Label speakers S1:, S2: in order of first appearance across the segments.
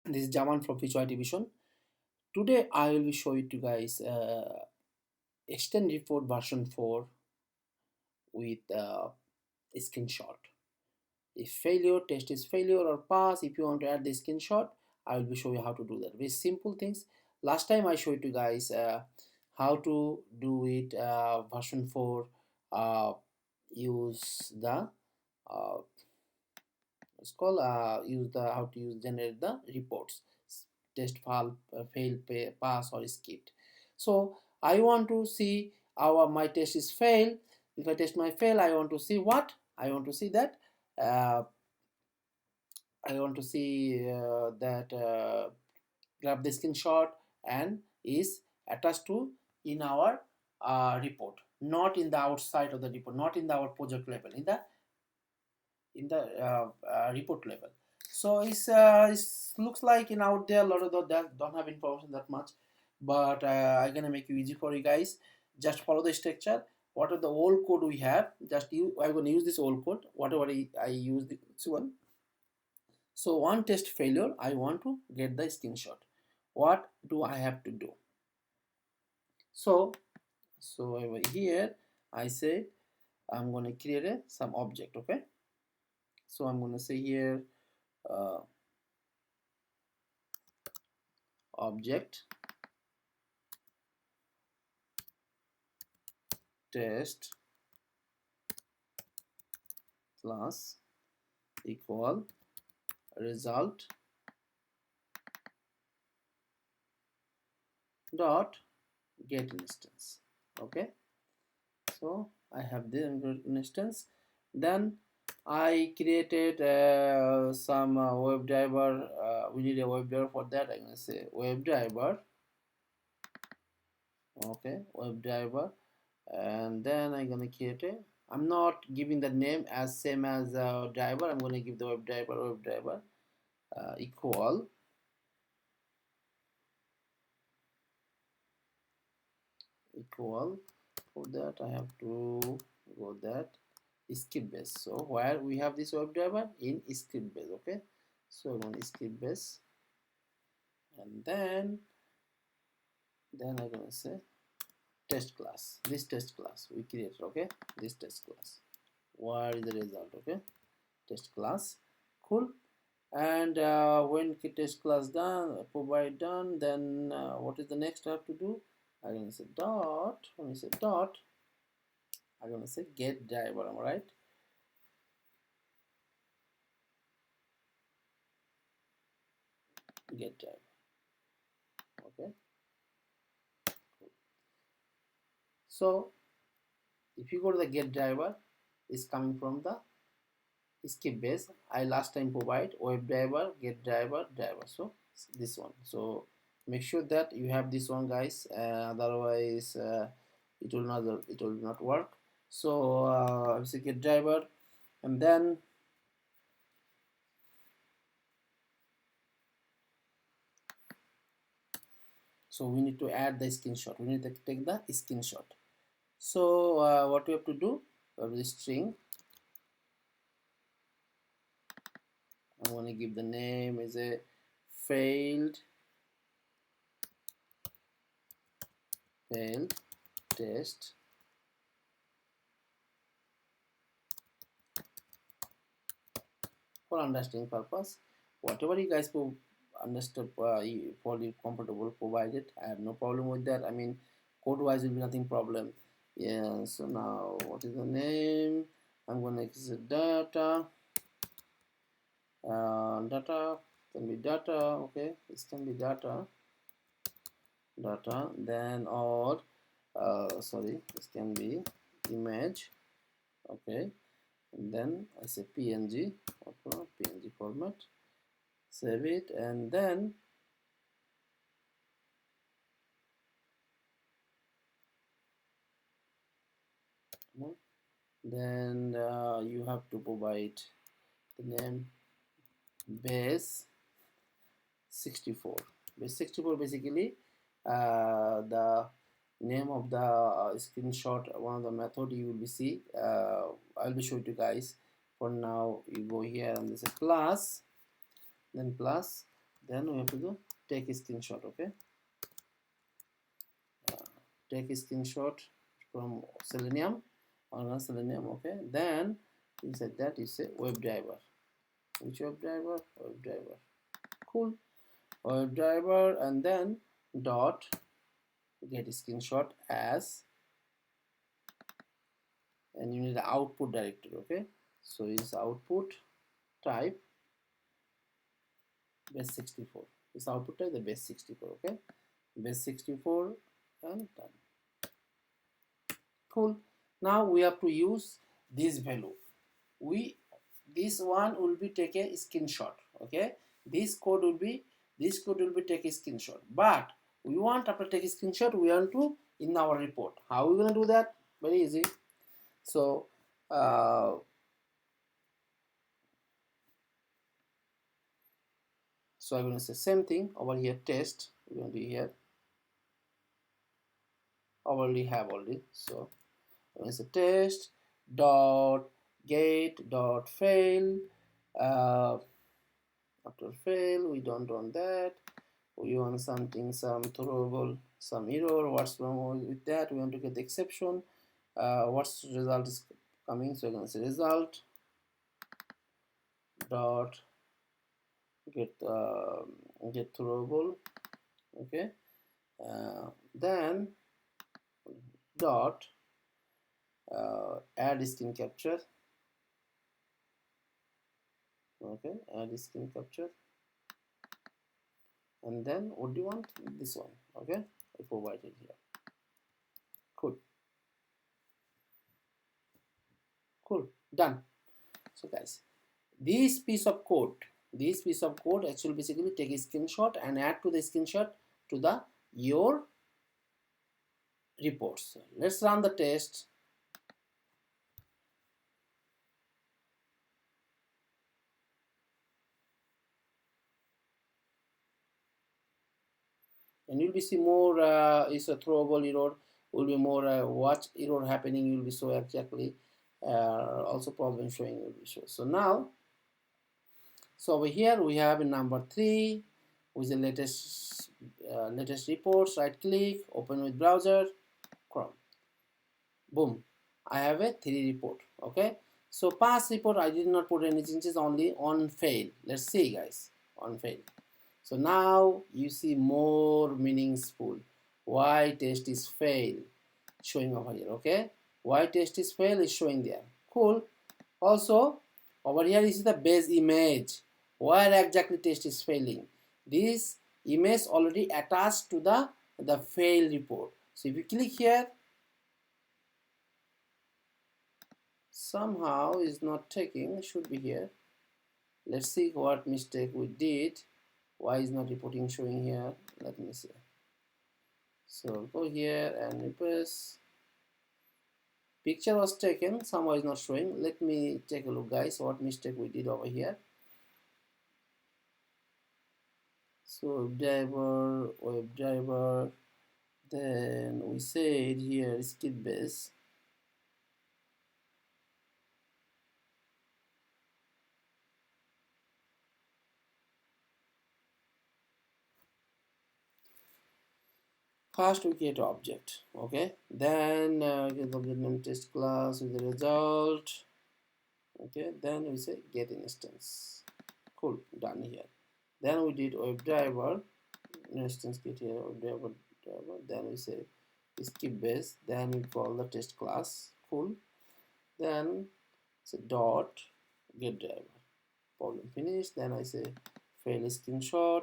S1: This is Jaman from Future Division. Today I will be showing you guys extend report version 4 with a screenshot. If failure, test is failure or pass. If you want to add the screenshot, I will be showing you how to do that. Very simple things. Last time I showed you guys how to do it version 4. Use the uh, it's called use the how to use generate the reports, test file, fail, pass or skipped. So I want to see our my test is fail. If I test my fail, I want to see what I want to see that uh, I want to see that grab the screenshot and is attached to in our report, not in the outside of the report, not in the our project level, in the report level. So it looks like in out there a lot of that don't have information that much, but I'm gonna make it easy for you guys. Just follow the structure. What are the old code we have? Just you, I'm gonna use this old code. Whatever I use this one. So one test failure, I want to get the screenshot. What do I have to do? So over here I said I'm gonna create some object. Okay, so I'm gonna say here uh, object test class equal result dot get instance. Okay, so I have the instance. Then I created some web driver. We need a web driver for that. I'm gonna say web driver. Okay, web driver, and then I'm gonna create a, I'm not giving the name as same as driver. I'm gonna give the web driver equal for that I have to go that script base. So where we have this web driver in script base. Okay, so on script base, and then I'm gonna say test class. This test class we created. Okay, this test class, what is the result? Okay, test class, cool. And when test class done, provide done, then what is the next I have to do? I'm gonna say dot. When we say dot, I'm gonna say get driver. Am I right? Get driver. Okay, cool. So if you go to the get driver, is coming from the skip base. I last time provide web driver, get driver, driver. So this one. So make sure that you have this one, guys. Otherwise, it will not work. So say get driver, and then so we need to add the screenshot. We need to take the screenshot. So what we have to do? The string. I'm going to give the name is a failed test for understanding purpose. Whatever you guys understood for you comfortable, provide it. I have no problem with that. I mean, code wise will be nothing problem. Yeah, so now what is the name? I'm going to exit data. Data can be data. Okay, this can be data. Then or sorry, this can be image. Okay, and then I say png, png format, save it, and then you have to provide the name base 64. Base 64 basically the name of the screenshot, one of the method you will be see. I'll be showing you guys. For now, you go here and there's a plus, then plus, Then we have to do take a screenshot. Okay, take a screenshot from Selenium or not Selenium. Okay, then inside that is a web driver. Which web driver? Web driver. Cool. Web driver, and then dot get a screenshot as, and you need the output directory. Okay, so is output type base64. This output type the base64. Okay, base64 and done. Cool. Now we have to use this value. This one will be take a screenshot. Okay, this code will be take a screenshot. But we want, after take a screenshot, we want to in our report. How are we gonna do that? Very easy. So so I'm gonna say same thing over here. Test. We're gonna do here. I already have already. So I'm gonna say test dot get dot fail. After fail, we don't want that. We want something, some throwable, some error. What's wrong with that? We want to get the exception. What's result is coming? So I'm gonna say result dot get throwable. Okay. Then dot add screen capture. Okay, add screen capture. And then what do you want? This one. Okay, I provided here. Cool. Cool. Done. So guys, this piece of code actually basically take a screenshot and add to the screenshot to the your reports. Let's run the test. And you'll be see more is a throwable error, will be more what error happening, you'll be so exactly also problem showing will be show. So now, so over here we have in number 3 with the latest reports. Right click, open with browser, Chrome. Boom, I have a 3 report. Okay, so past report I did not put any changes, only on fail. Let's see guys, on fail. So now you see more meaningful. Why test is fail showing over here. Okay, why test is fail is showing there. Cool. Also over here is the base image. Where exactly test is failing? This image already attached to the fail report. So if you click here, somehow is not taking, should be here. Let's see what mistake we did. Why is not reporting showing here? Let me see. So go here and replace. Picture was taken, somehow is not showing. Let me take a look guys what mistake we did over here. So web driver, then we said here skip base. First we create object. Okay, then get the object name test class with the result. Okay, then we say get instance. Cool, done here. Then we did web driver instance, get here web driver. Then we say skip base, then we call the test class. Cool. Then say dot get driver, problem finished. Then I say fail screenshot,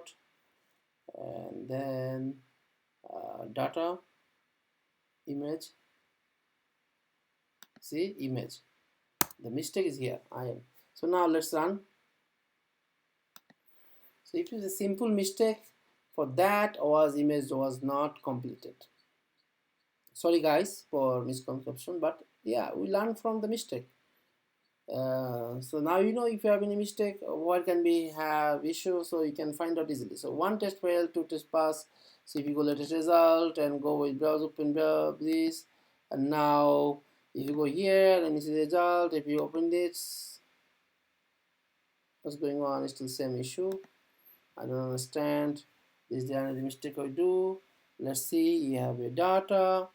S1: and then data image. See image, the mistake is here. I am. So now let's run. So if it is a simple mistake, for that was image was not completed. Sorry guys for misconception, but yeah, we learn from the mistake. So now you know if you have any mistake, what can be have issue, so you can find out easily. So one test failed, 2 test pass. So if you go latest result and go with browse open this, and now if you go here and you see the result, if you open this, what's going on is still same issue. I don't understand. Is there any mistake I do? Let's see. You have a data,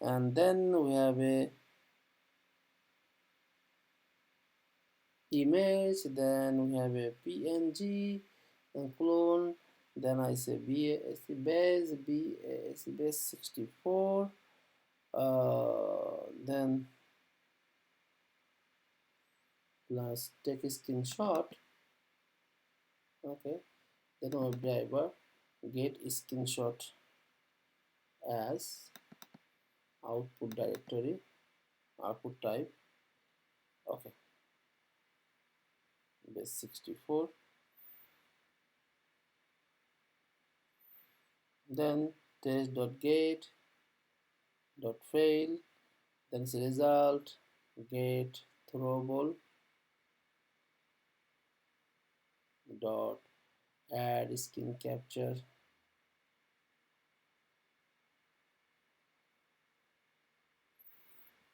S1: and then we have a image, then we have a png and clone, then I say base 64, then plus take a screenshot. Okay, then web driver get a screenshot as output directory, output type. Okay, base 64, then test.get dot fail, then the result get throwable dot add skin capture,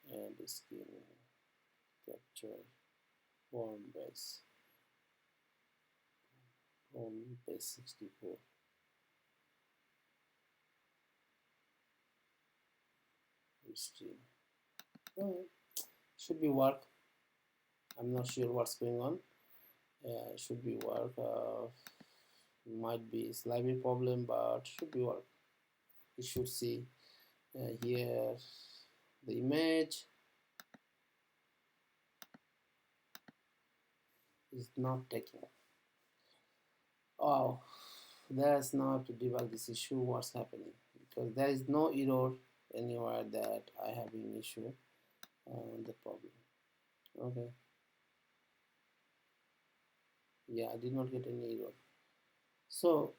S1: add skin capture form base, form base 64 stream. Alright, should be work. I'm not sure what's going on. Should be work. Might be slightly problem, but should be work. You should see here the image is not taking. Oh, that's not to debug this issue. What's happening? Because there is no error anywhere that I have an issue. The problem. Okay. Yeah, I did not get any error. So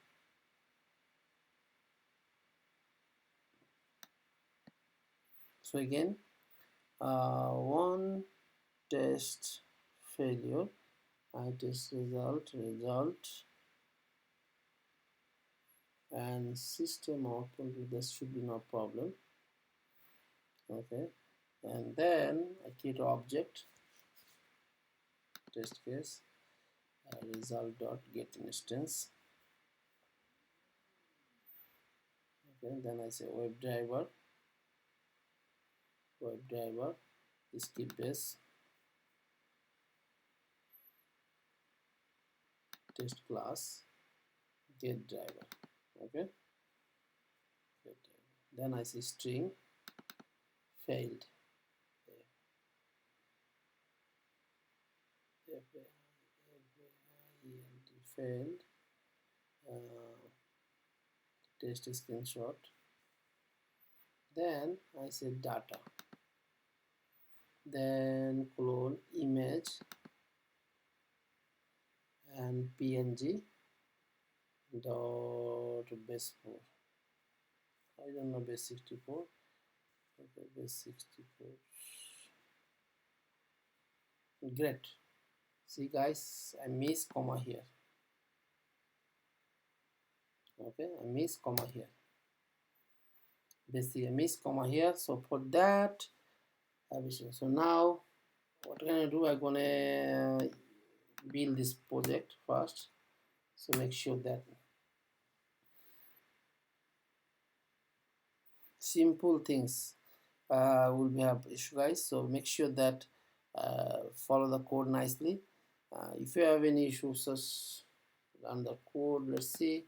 S1: again, one test failure. I test result and system output. There should be no problem. Okay, and then I create object test case result dot get instance. Okay, then I say web driver skip base test class get driver. Okay, get driver. Then I say string failed, failed, test screenshot. Then I say data, then clone image and png dot base 4. I don't know base 64. Okay, base 64. Great. See guys, I miss comma here. Okay, I miss comma here. Basically, I miss comma here. So for that, so now what I'm gonna do? I'm gonna build this project first. So make sure that simple things will be have issue, guys. So make sure that follow the code nicely. If you have any issues, just run the code. Let's see.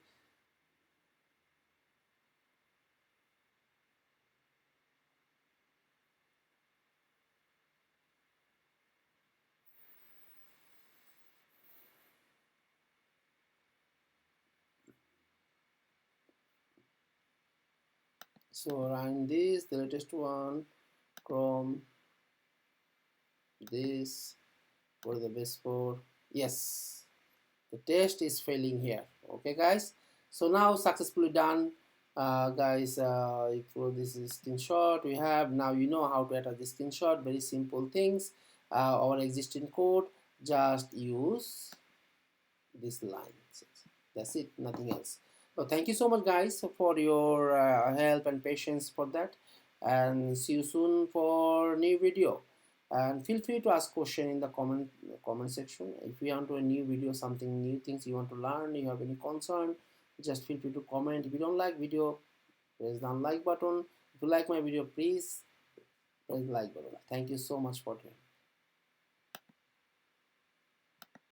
S1: So run this, the latest one, Chrome, this, for the base 4. Yes, the test is failing here. Okay, guys. So now successfully done, guys. For this screenshot we have now, you know how to attach the screenshot. Very simple things. Our existing code, just use this line. That's it, nothing else. So thank you so much guys for your help and patience for that, and see you soon for new video. And feel free to ask question in the comment section. If you want to a new video, something new things you want to learn, you have any concern, just feel free to comment. If you don't like video, press the unlike button. If you like my video, please press the like button. Thank you so much for